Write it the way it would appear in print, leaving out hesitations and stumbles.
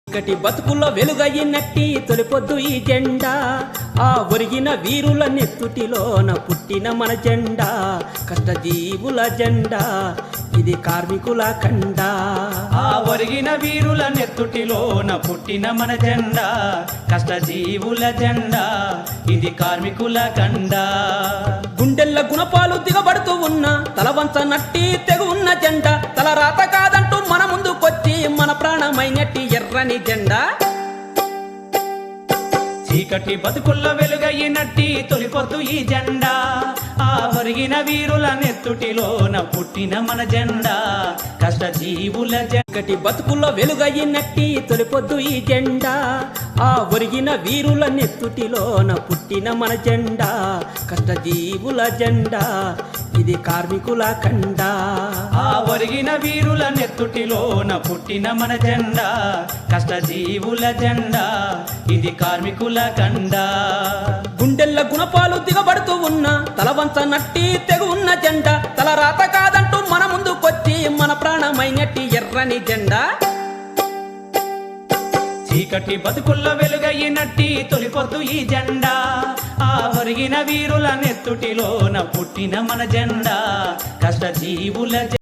చీకటి బతుకుల్లో వెలుగయ్యినట్టి తొలిపొద్దు ఈ జెండా, ఆ ఒరిగిన వీరుల నెత్తుటిలోన పుట్టిన మన జెండా, కష్టజీవుల జెండా ఇది కార్మికుల కండా. ఆ ఒరిగిన వీరుల నెత్తుటిలోన పుట్టిన మన జెండా, కష్టజీవుల జెండా ఇది కార్మికుల కండా. గుండెల్ల గుణపాలు దిగబడుతూ ఉన్న తలవంచ నట్టి తెగు ఉన్న జెండా, తల రాత కాదంటూ మన ముందుకొచ్చి మన ప్రాణమైనట్టి ఎర్రని జెండా. చీకటి బతుకుల్లో వెలుగయ్యినట్టి తొలిపొద్దు ఈ జెండా, ఆ ఒరిగిన వీరుల నెత్తుటిలోన పుట్టిన మన జెండా, కష్టజీవుల చీకటి బతుకుల్లో వెలుగయ్యినట్టి తొలిపొద్దు ఈ జెండా, ఆ ఒరిగిన వీరుల నెత్తుటిలోన పుట్టిన మన జెండా, కష్టజీవుల జెండా ఇది కార్మికుల కండా. ఆ ఒరిగిన వీరుల నెత్తుటిలోన పుట్టిన మన జెండా, కష్టజీవుల జెండా ఇది కార్మికుల కండా. గుండెల్ల గుణపాలు దిగబడుతూ ఉన్న తలవంచ నట్టి తెగు ఉన్న జెండా, తల రాత కాదంటూ మన ముందుకొచ్చి మన ప్రాణమైనట్టి ఎర్రని జెండా. చీకటి బతుకుల్లో వెలుగయ్యినట్టి తొలిపొద్దు ఈ జెండా, ఆ ఒరిగిన వీరుల నెత్తుటిలోన పుట్టిన మన జెండా, కష్టజీవుల